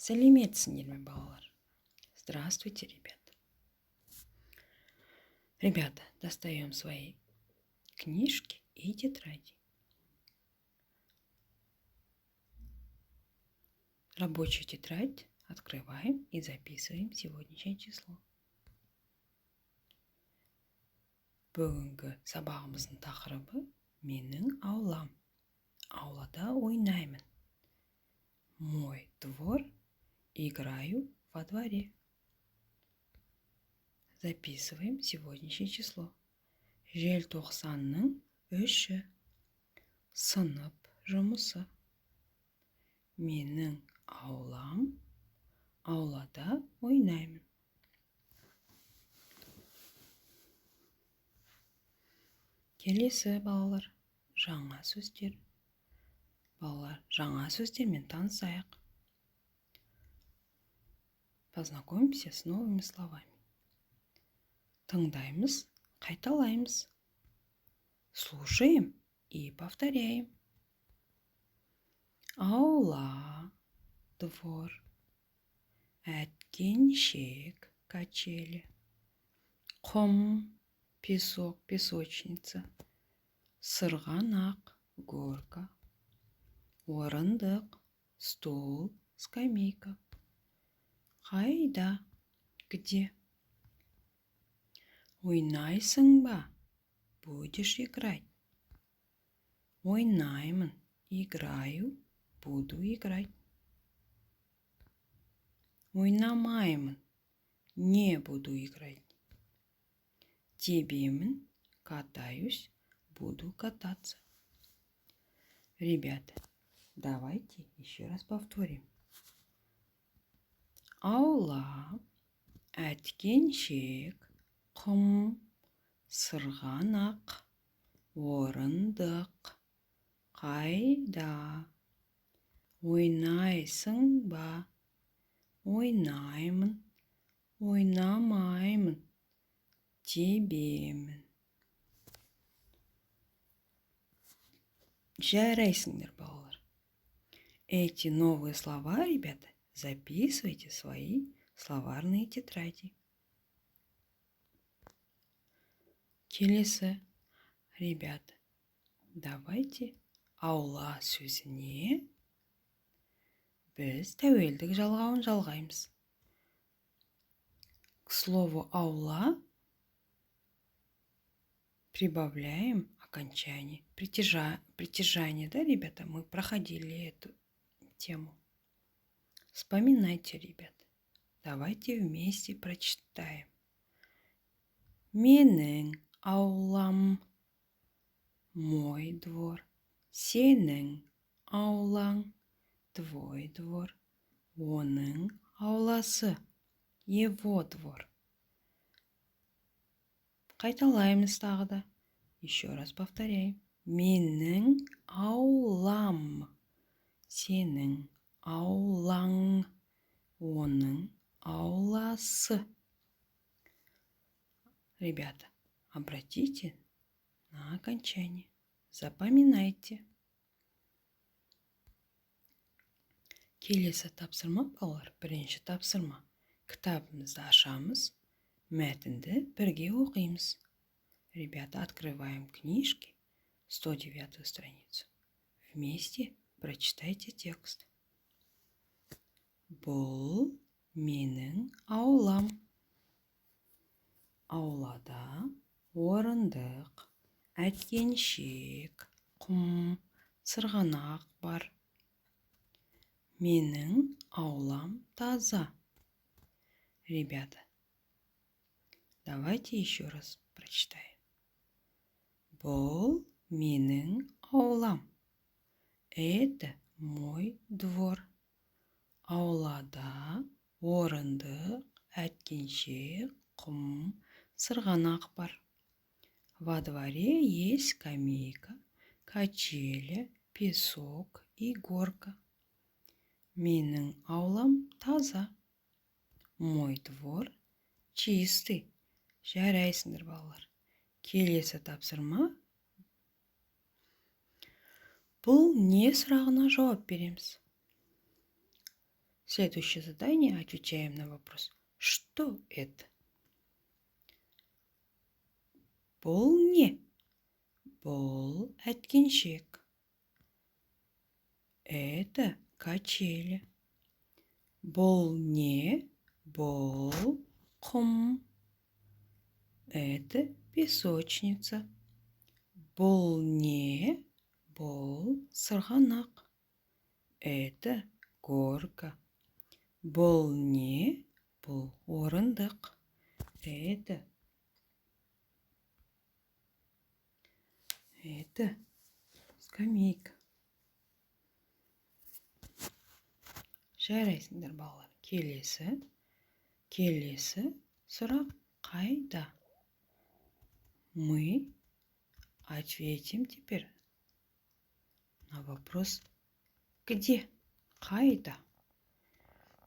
Сәлеметсіңдер ме, балалар? Здравствуйте, ребята. Ребята, достаем свои книжки и тетради. Рабочую тетрадь открываем и записываем сегодняшнее число. Бүгінгі сабағымыздың тақырыбы менің аулам. Аулада ойнаймын. Мой двор, играю во дворе. Записываем сегодняшнее число. Желтоқсанның 3-і. Сынып жұмысы. Менің аулам. Аулада ойнаймын. Келесі балалар, жаңа сөздер. Балалар, жаңа сөздермен танысайық. Познакомимся с новыми словами. Тыңдаймыз, қайталаймыз. Слушаем и повторяем. Аула, двор, әткеншек, качели, құм, песок, песочница, сырғанақ, горка, орындық, стол, скамейка. Қайда? Где? Ойнайсың ба? Будешь играть? Ойнаймын, играю, буду играть. Ойнамаймын, не буду играть. Тебемін, катаюсь, буду кататься. Ребята, давайте еще раз повторим. Аула, әткеншек, құм, сырғанақ, орындық. Қайда? Ойнайсың ба? Ойнаймын, ойнамаймын, тебемін. Жарайсыңдар, балалар. Эти новые слова, ребята, записывайте в свои словарные тетради. Келесі, ребята, давайте аула сөзіне біз тәуелдік жалғауын жалғаймыз. К слову аула прибавляем окончание. Притяжание, да, ребята? Мы проходили эту тему. Вспоминайте, ребята. Давайте вместе прочитаем. Менің аулам, мой двор. Сенің аулаң, твой двор. Оның ауласы, его двор. Қайталаймыз тағы да. Еще раз повторяем. Менің аулам, сенің аулаң, оның ауласы. Ребята, обратите на окончание. Запоминайте. Келесі тапсырма, балалар, бірінші тапсырма. Кітабымызды ашамыз, мәтінді бірге оқимыз. Ребята, открываем книжки, 109 страницу. Вместе прочитайте текст. Бұл менің аулам. Аулада орындық, әткеншек, құм, сырғанақ бар. Менің аулам таза. Ребята, давайте еще раз прочитаем. Бұл менің аулам. Это мой двор. Аулада орындық, әткеншек, құм, сырғанақ бар. Во дворе есть скамейка, качели, песок и горка. Менің аулам таза. Мой двор чистый. Жарайсыңдар, балалар. Келесі тапсырма. Бұл не сұрағына жауап береміз. Следующее задание. Отвечаем на вопрос. Что это? Бұл не? Бұл әткеншек. Это качели. Бұл не? Бұл құм. Это песочница. Бұл не? Бұл сырғанақ. Это горка. Бұл не? Бұл орындық. Это скамейка. Жарайсыңдар балалар. Келесі сұрақ қайда? Мы ответим теперь на вопрос где? Кайда?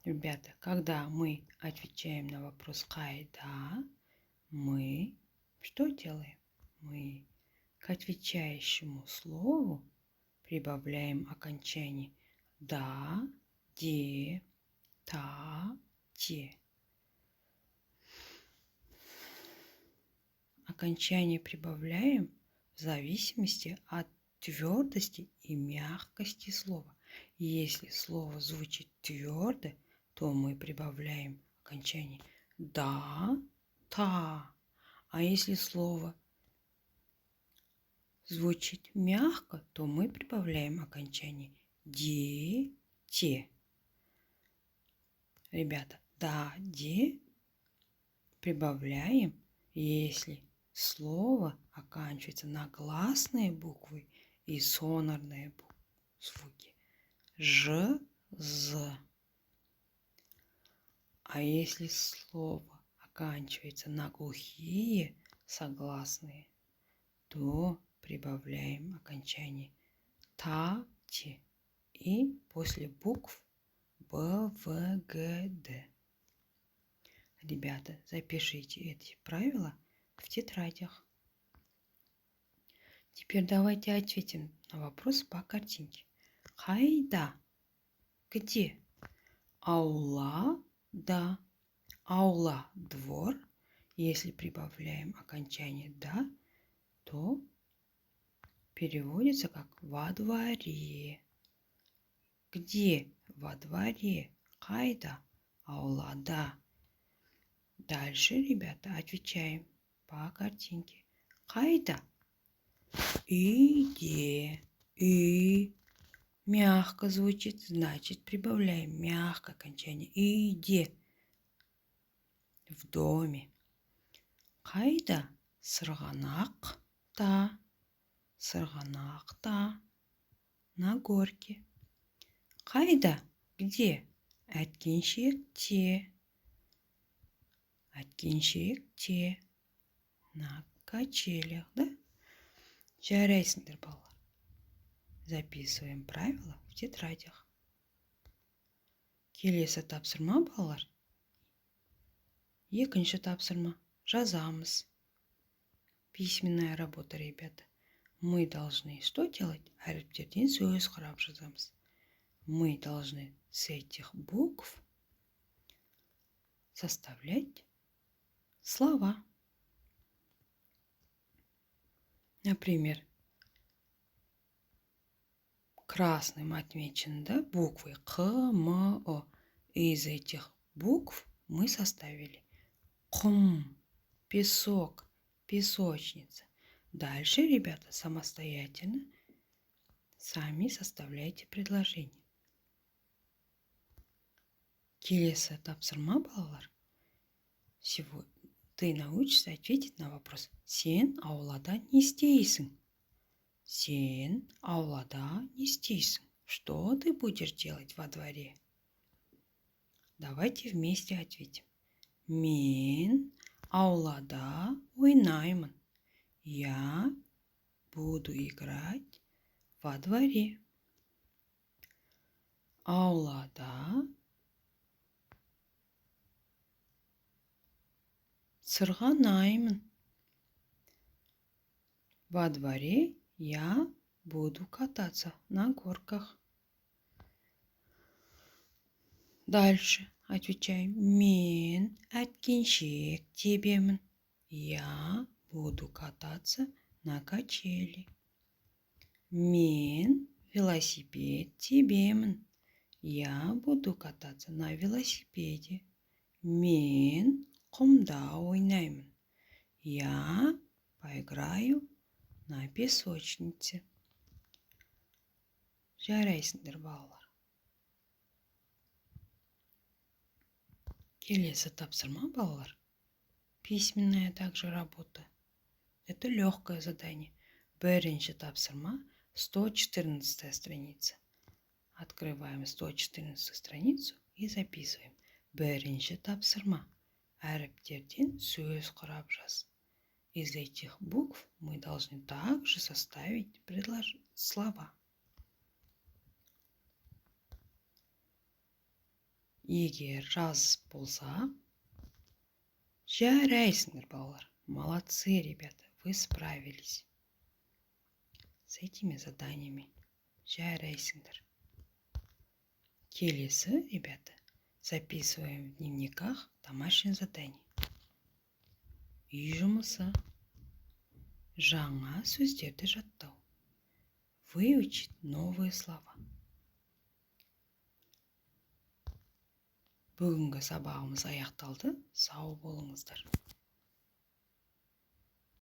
Ребята, когда мы отвечаем на вопрос кайда, мы что делаем? Мы к отвечающему слову прибавляем окончание да, де, та, те. Окончание прибавляем в зависимости от твердости и мягкости слова. Если слово звучит твердо, то мы прибавляем окончание да, та. А если слово звучит мягко, то мы прибавляем окончание де, те. Ребята, да, де прибавляем, если слово оканчивается на гласные буквы и сонорные звуки. Ж, з. А если слово оканчивается на глухие согласные, то прибавляем окончание та, те и после букв Б, В, Г, Д. Ребята, запишите эти правила в тетрадях. Теперь давайте ответим на вопрос по картинке. Хайда. Где? Аула. Да. Аула. Двор. Если прибавляем окончание да, то переводится как во дворе. Где? Во дворе. Хайда. Аула. Да. Дальше, ребята, отвечаем по картинке. Хайда. Иде. И мягко звучит, значит прибавляем мягкое окончание. Иде. В доме. Хайда. Сырғанақ та. Сырғанақ та. На горке. Хайда. Где? Әткеншек те. Әткеншек те. На качелях, да? Жарайсыңдар балалар. Записываем правила в тетрадях. Келесі тапсырма балалар. Екінші тапсырма. Жазамыз. Письменная работа, ребята. Мы должны что делать? Әріптерден сөз құрап жазамыз. Мы должны с этих букв составлять слова. Например, красным отмечены, да, буквы К, М, О. Из этих букв мы составили құм, песок, песочница. Дальше, ребята, самостоятельно сами составляйте предложение. Келесі тапсырма балалар. Сегодня ты научишься ответить на вопрос. Сен аулада не істейсің? Сен аулада не істейсің? Что ты будешь делать во дворе? Давайте вместе ответим. Мен аулада ойнаймын. Я буду играть во дворе. Аулада сырғанаймын. Во дворе я буду кататься на горках. Дальше отвечаем. Мен әткеншек тебемін. Я буду кататься на качели. Мен велосипед тебемін. Я буду кататься на велосипеде. Мен құмда ойнаймын. Я поиграю на песочнице. Жарайсыңдар, балалар. Келесі тапсырма, балалар. Письменная также работа. Это легкое задание. Бірінші тапсырма 114 страница. Открываем 114 страницу и записываем. Бірінші тапсырма. Әріптерден сөз құрап жаз. Из этих букв мы должны также составить слова. Егер жаз болса, жарайсыңдар, балалар. Молодцы, ребята, вы справились с этими заданиями. Жарайсыңдар. Келесі, ребята, записываем в дневниках домашнее задание. Үй жұмысы. Жаңа сөздерді жаттау. Выучить новые слова. Бүгінгі сабағымыз аяқталды. Сау болыңыздар.